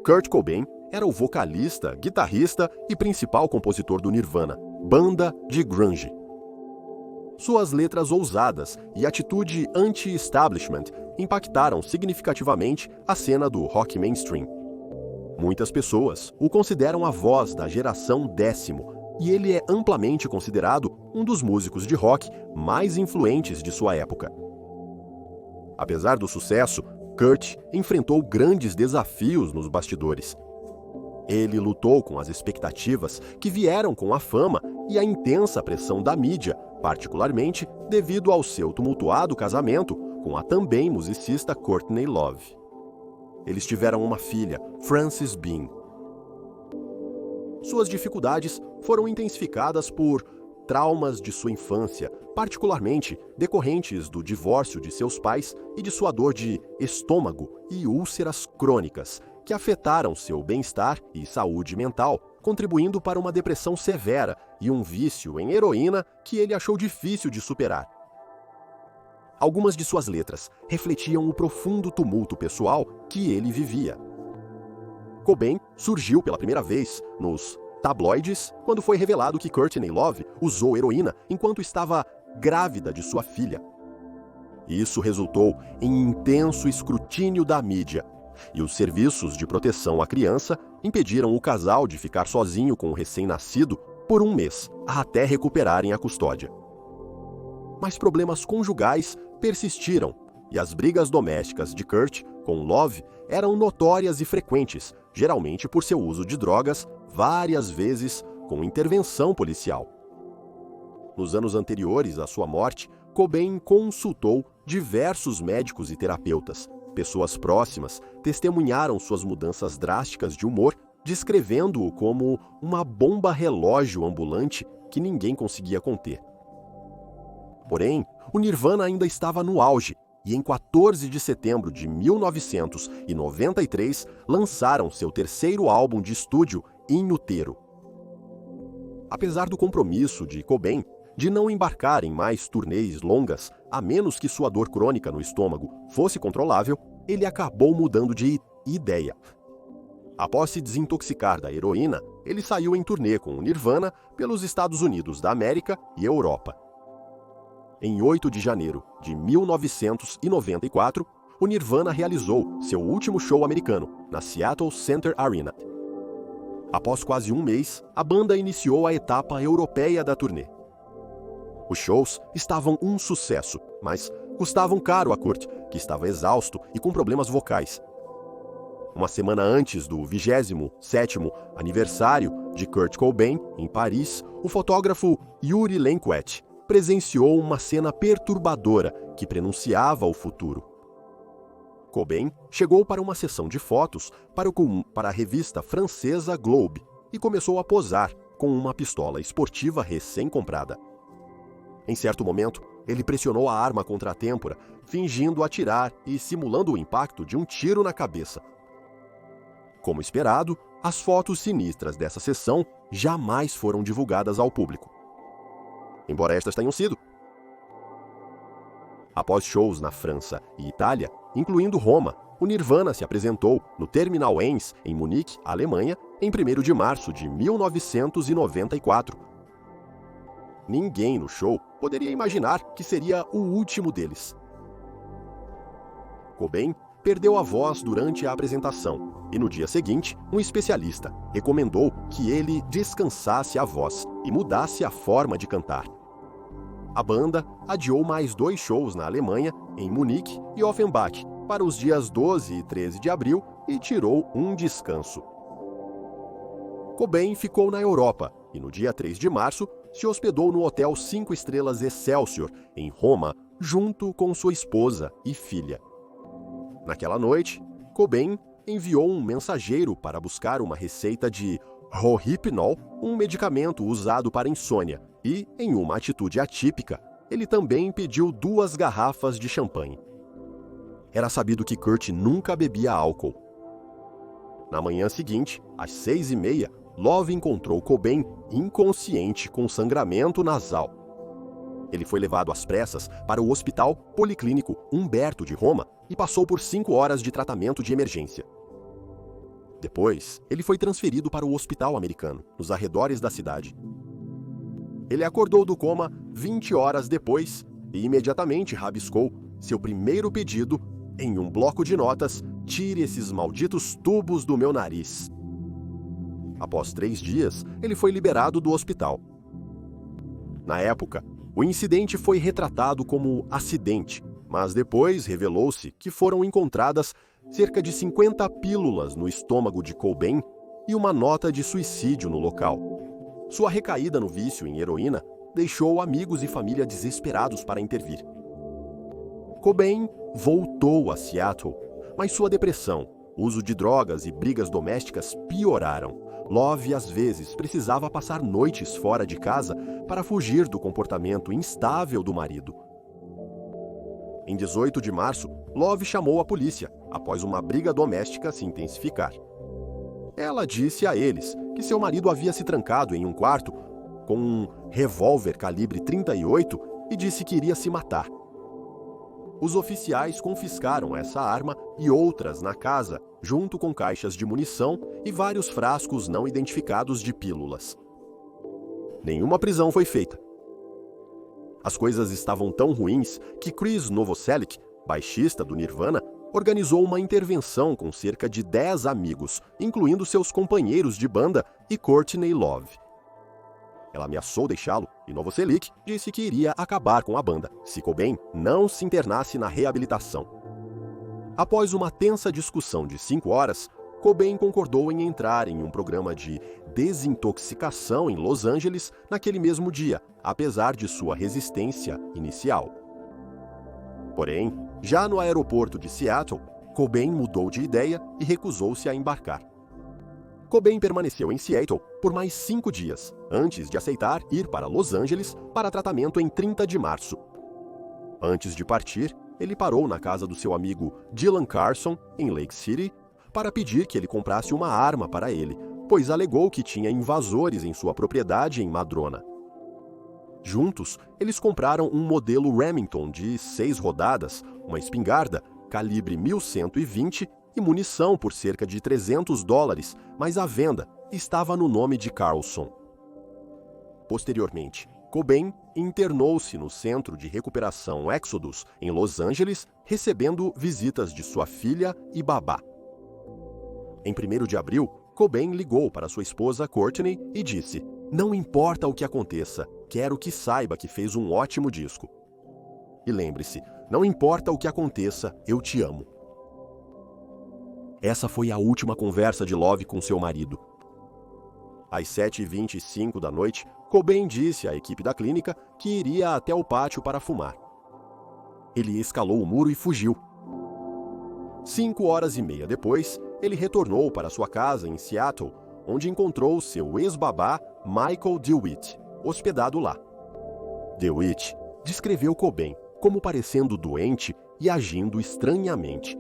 Kurt Cobain era o vocalista, guitarrista e principal compositor do Nirvana, banda de grunge. Suas letras ousadas e atitude anti-establishment impactaram significativamente a cena do rock mainstream. Muitas pessoas o consideram a voz da geração décimo, e ele é amplamente considerado um dos músicos de rock mais influentes de sua época. Apesar do sucesso, Kurt enfrentou grandes desafios nos bastidores. Ele lutou com as expectativas que vieram com a fama e a intensa pressão da mídia, particularmente devido ao seu tumultuado casamento com a também musicista Courtney Love. Eles tiveram uma filha, Frances Bean. Suas dificuldades foram intensificadas por traumas de sua infância, particularmente decorrentes do divórcio de seus pais e de sua dor de estômago e úlceras crônicas, que afetaram seu bem-estar e saúde mental, contribuindo para uma depressão severa e um vício em heroína que ele achou difícil de superar. Algumas de suas letras refletiam o profundo tumulto pessoal que ele vivia. Cobain surgiu pela primeira vez nos tabloides quando foi revelado que Courtney Love usou heroína enquanto estava grávida de sua filha. Isso resultou em intenso escrutínio da mídia, e os serviços de proteção à criança impediram o casal de ficar sozinho com o recém-nascido por um mês, até recuperarem a custódia. Mas problemas conjugais persistiram, e as brigas domésticas de Kurt com Love eram notórias e frequentes, geralmente por seu uso de drogas, várias vezes com intervenção policial. Nos anos anteriores à sua morte, Cobain consultou diversos médicos e terapeutas. Pessoas próximas testemunharam suas mudanças drásticas de humor, descrevendo-o como uma bomba relógio ambulante que ninguém conseguia conter. Porém, o Nirvana ainda estava no auge, e em 14 de setembro de 1993 lançaram seu terceiro álbum de estúdio, In Utero. Apesar do compromisso de Cobain de não embarcar em mais turnês longas, a menos que sua dor crônica no estômago fosse controlável, ele acabou mudando de ideia. Após se desintoxicar da heroína, ele saiu em turnê com o Nirvana pelos Estados Unidos da América e Europa. Em 8 de janeiro de 1994, o Nirvana realizou seu último show americano, na Seattle Center Arena. Após quase um mês, a banda iniciou a etapa europeia da turnê. Os shows estavam um sucesso, mas custavam caro a Kurt, que estava exausto e com problemas vocais. Uma semana antes do 27º aniversário de Kurt Cobain, em Paris, o fotógrafo Yuri Lenkwet presenciou uma cena perturbadora que prenunciava o futuro. Cobain chegou para uma sessão de fotos para a revista francesa Globe e começou a posar com uma pistola esportiva recém-comprada. Em certo momento, ele pressionou a arma contra a têmpora, fingindo atirar e simulando o impacto de um tiro na cabeça. Como esperado, as fotos sinistras dessa sessão jamais foram divulgadas ao público. Embora estas tenham sido. Após shows na França e Itália, incluindo Roma, o Nirvana se apresentou no Terminal Ems, em Munique, Alemanha, em 1º de março de 1994. Ninguém no show poderia imaginar que seria o último deles. Cobain perdeu a voz durante a apresentação e no dia seguinte, um especialista recomendou que ele descansasse a voz e mudasse a forma de cantar. A banda adiou mais 2 shows na Alemanha, em Munique e Offenbach, para os dias 12 e 13 de abril e tirou um descanso. Cobain ficou na Europa e no dia 3 de março se hospedou no Hotel 5 Estrelas Excelsior, em Roma, junto com sua esposa e filha. Naquela noite, Cobain enviou um mensageiro para buscar uma receita de Rohypnol, um medicamento usado para insônia, e, em uma atitude atípica, ele também pediu 2 garrafas de champanhe. Era sabido que Kurt nunca bebia álcool. Na manhã seguinte, às 6h30, Love encontrou Cobain inconsciente com sangramento nasal. Ele foi levado às pressas para o Hospital Policlínico Umberto de Roma e passou por 5 horas de tratamento de emergência. Depois, ele foi transferido para o hospital americano, nos arredores da cidade. Ele acordou do coma 20 horas depois e imediatamente rabiscou seu primeiro pedido em um bloco de notas: "Tire esses malditos tubos do meu nariz." Após 3 dias, ele foi liberado do hospital. Na época, o incidente foi retratado como acidente, mas depois revelou-se que foram encontradas cerca de 50 pílulas no estômago de Cobain e uma nota de suicídio no local. Sua recaída no vício em heroína deixou amigos e família desesperados para intervir. Cobain voltou a Seattle, mas sua depressão, uso de drogas e brigas domésticas pioraram. Love às vezes precisava passar noites fora de casa para fugir do comportamento instável do marido. Em 18 de março, Love chamou a polícia após uma briga doméstica se intensificar. Ela disse a eles que seu marido havia se trancado em um quarto com um revólver calibre 38 e disse que iria se matar. Os oficiais confiscaram essa arma e outras na casa, junto com caixas de munição e vários frascos não identificados de pílulas. Nenhuma prisão foi feita. As coisas estavam tão ruins que Chris Novoselic, baixista do Nirvana, organizou uma intervenção com cerca de 10 amigos, incluindo seus companheiros de banda e Courtney Love. Ela ameaçou deixá-lo e Novoselic disse que iria acabar com a banda se Cobain não se internasse na reabilitação. Após uma tensa discussão de 5 horas, Cobain concordou em entrar em um programa de desintoxicação em Los Angeles naquele mesmo dia, apesar de sua resistência inicial. Porém, já no aeroporto de Seattle, Cobain mudou de ideia e recusou-se a embarcar. Cobain permaneceu em Seattle por mais 5 dias, antes de aceitar ir para Los Angeles para tratamento em 30 de março. Antes de partir, ele parou na casa do seu amigo Dylan Carson, em Lake City, para pedir que ele comprasse uma arma para ele, pois alegou que tinha invasores em sua propriedade em Madrona. Juntos, eles compraram um modelo Remington de 6 rodadas, uma espingarda calibre 1120 e munição por cerca de $300, mas a venda estava no nome de Carlson. Posteriormente, Cobain internou-se no Centro de Recuperação Exodus, em Los Angeles, recebendo visitas de sua filha e babá. Em 1º de abril, Cobain ligou para sua esposa Courtney e disse: "Não importa o que aconteça, quero que saiba que fez um ótimo disco. E lembre-se, não importa o que aconteça, eu te amo." Essa foi a última conversa de Love com seu marido. Às 7h25 da noite, Cobain disse à equipe da clínica que iria até o pátio para fumar. Ele escalou o muro e fugiu. 5 horas e meia depois, ele retornou para sua casa em Seattle, onde encontrou seu ex-babá Michael DeWitt, hospedado lá. DeWitt descreveu Cobain como parecendo doente e agindo estranhamente.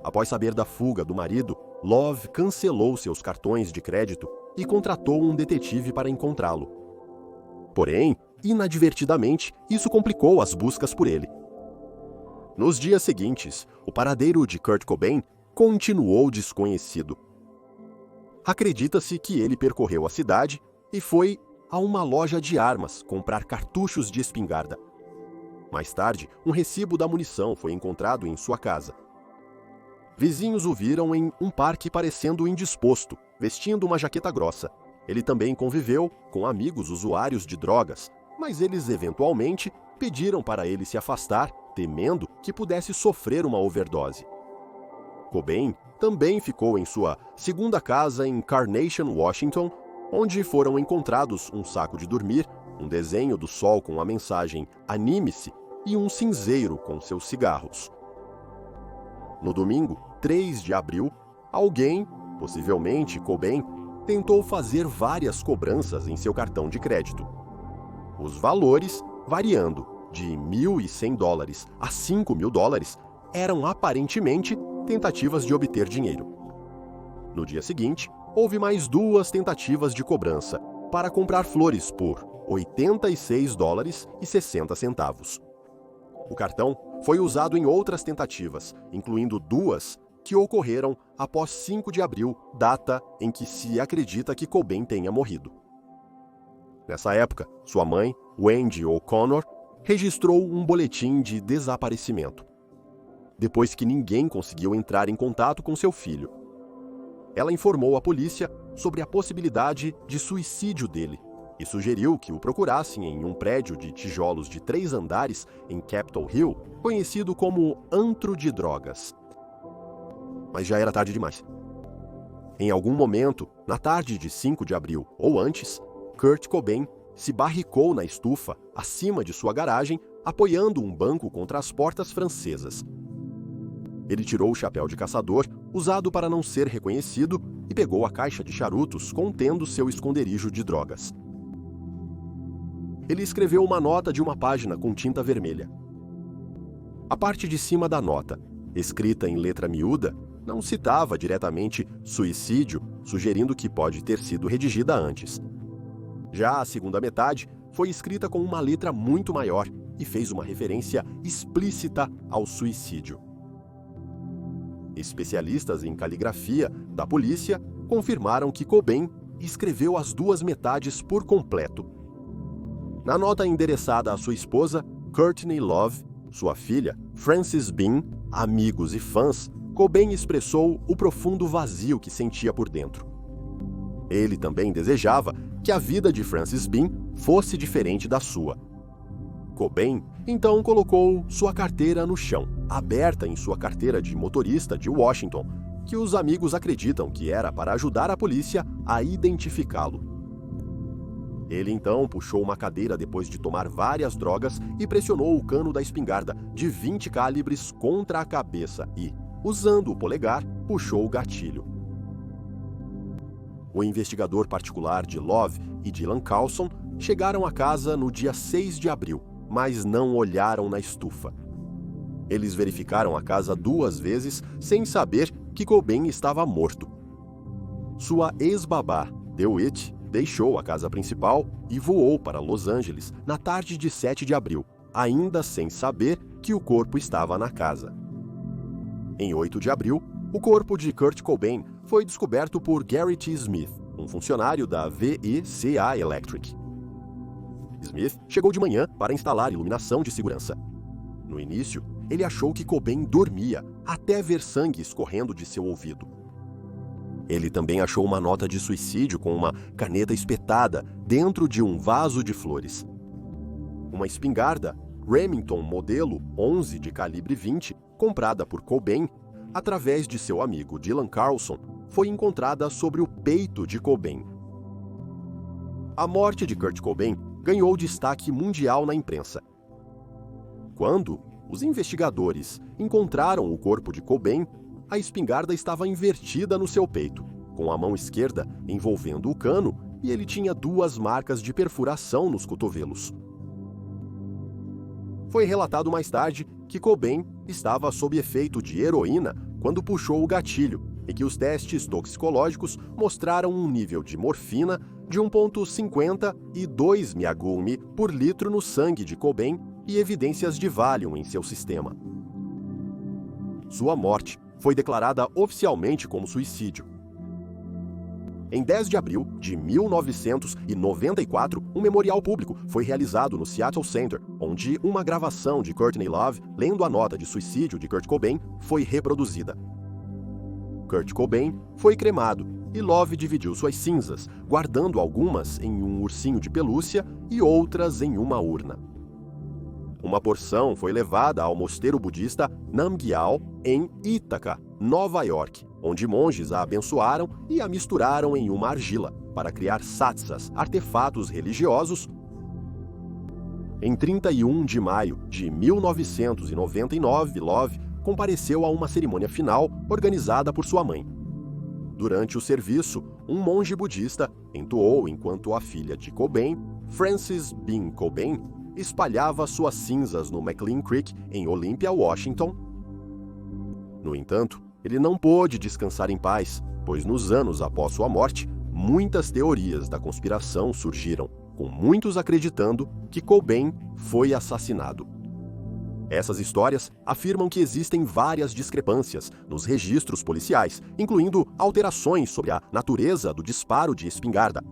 Após saber da fuga do marido, Love cancelou seus cartões de crédito e contratou um detetive para encontrá-lo. Porém, inadvertidamente, isso complicou as buscas por ele. Nos dias seguintes, o paradeiro de Kurt Cobain continuou desconhecido. Acredita-se que ele percorreu a cidade e foi a uma loja de armas comprar cartuchos de espingarda. Mais tarde, um recibo da munição foi encontrado em sua casa. Vizinhos o viram em um parque parecendo indisposto, vestindo uma jaqueta grossa. Ele também conviveu com amigos usuários de drogas, mas eles eventualmente pediram para ele se afastar, temendo que pudesse sofrer uma overdose. Cobain também ficou em sua segunda casa em Carnation, Washington, onde foram encontrados um saco de dormir, um desenho do sol com a mensagem "Anime-se" e um cinzeiro com seus cigarros. No domingo, 3 de abril, alguém, possivelmente Cobain, tentou fazer várias cobranças em seu cartão de crédito. Os valores, variando de $1.100 a $5.000, eram aparentemente tentativas de obter dinheiro. No dia seguinte, houve mais 2 tentativas de cobrança para comprar flores por $86,60. O cartão foi usado em outras tentativas, incluindo 2 que ocorreram após 5 de abril, data em que se acredita que Cobain tenha morrido. Nessa época, sua mãe, Wendy O'Connor, registrou um boletim de desaparecimento, depois que ninguém conseguiu entrar em contato com seu filho. Ela informou a polícia sobre a possibilidade de suicídio dele e sugeriu que o procurassem em um prédio de tijolos de 3 andares em Capitol Hill, conhecido como Antro de Drogas. Mas já era tarde demais. Em algum momento, na tarde de 5 de abril ou antes, Kurt Cobain se barricou na estufa acima de sua garagem, apoiando um banco contra as portas francesas. Ele tirou o chapéu de caçador, usado para não ser reconhecido, e pegou a caixa de charutos contendo seu esconderijo de drogas. Ele escreveu uma nota de uma página com tinta vermelha. A parte de cima da nota, escrita em letra miúda, não citava diretamente suicídio, sugerindo que pode ter sido redigida antes. Já a segunda metade foi escrita com uma letra muito maior e fez uma referência explícita ao suicídio. Especialistas em caligrafia da polícia confirmaram que Cobain escreveu as 2 metades por completo. Na nota endereçada à sua esposa, Courtney Love, sua filha, Frances Bean, amigos e fãs, Cobain expressou o profundo vazio que sentia por dentro. Ele também desejava que a vida de Frances Bean fosse diferente da sua. Cobain então colocou sua carteira no chão, aberta em sua carteira de motorista de Washington, que os amigos acreditam que era para ajudar a polícia a identificá-lo. Ele então puxou uma cadeira depois de tomar várias drogas e pressionou o cano da espingarda de 20 calibres contra a cabeça e, usando o polegar, puxou o gatilho. O investigador particular de Love e Dylan Carlson chegaram à casa no dia 6 de abril, mas não olharam na estufa. Eles verificaram a casa 2 vezes sem saber que Cobain estava morto. Sua ex-babá, DeWitt, deixou a casa principal e voou para Los Angeles na tarde de 7 de abril, ainda sem saber que o corpo estava na casa. Em 8 de abril, o corpo de Kurt Cobain foi descoberto por Gary T. Smith, um funcionário da VECA Electric. Smith chegou de manhã para instalar iluminação de segurança. No início, ele achou que Cobain dormia, até ver sangue escorrendo de seu ouvido. Ele também achou uma nota de suicídio com uma caneta espetada dentro de um vaso de flores. Uma espingarda Remington modelo 11 de calibre 20, comprada por Cobain, através de seu amigo Dylan Carlson, foi encontrada sobre o peito de Cobain. A morte de Kurt Cobain ganhou destaque mundial na imprensa. Quando os investigadores encontraram o corpo de Cobain, a espingarda estava invertida no seu peito, com a mão esquerda envolvendo o cano, e ele tinha 2 marcas de perfuração nos cotovelos. Foi relatado mais tarde que Cobain estava sob efeito de heroína quando puxou o gatilho e que os testes toxicológicos mostraram um nível de morfina de 1,50 e 2 mg por litro no sangue de Cobain e evidências de Valium em seu sistema. Sua morte foi declarada oficialmente como suicídio. Em 10 de abril de 1994, um memorial público foi realizado no Seattle Center, onde uma gravação de Courtney Love lendo a nota de suicídio de Kurt Cobain foi reproduzida. Kurt Cobain foi cremado e Love dividiu suas cinzas, guardando algumas em um ursinho de pelúcia e outras em uma urna. Uma porção foi levada ao mosteiro budista Namgyal, em Ítaca, Nova York, onde monges a abençoaram e a misturaram em uma argila para criar satsas, artefatos religiosos. Em 31 de maio de 1999, Love compareceu a uma cerimônia final organizada por sua mãe. Durante o serviço, um monge budista entoou enquanto a filha de Cobain, Frances Bean Cobain, espalhava suas cinzas no McLean Creek, em Olympia, Washington. No entanto, ele não pôde descansar em paz, pois nos anos após sua morte, muitas teorias da conspiração surgiram, com muitos acreditando que Cobain foi assassinado. Essas histórias afirmam que existem várias discrepâncias nos registros policiais, incluindo alterações sobre a natureza do disparo de espingarda.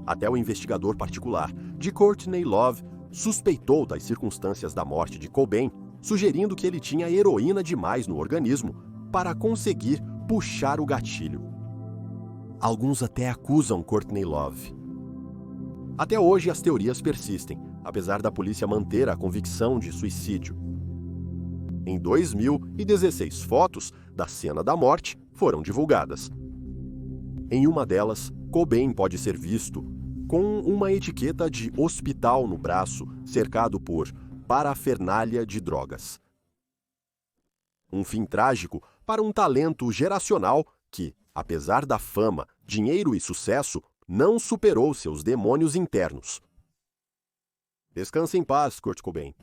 Até o investigador particular de Courtney Love suspeitou das circunstâncias da morte de Cobain, sugerindo que ele tinha heroína demais no organismo para conseguir puxar o gatilho. Alguns até acusam Courtney Love. Até hoje as teorias persistem, apesar da polícia manter a convicção de suicídio. Em 2016, fotos da cena da morte foram divulgadas. Em uma delas, Cobain pode ser visto com uma etiqueta de hospital no braço, cercado por parafernália de drogas. Um fim trágico para um talento geracional que, apesar da fama, dinheiro e sucesso, não superou seus demônios internos. Descanse em paz, Kurt Cobain.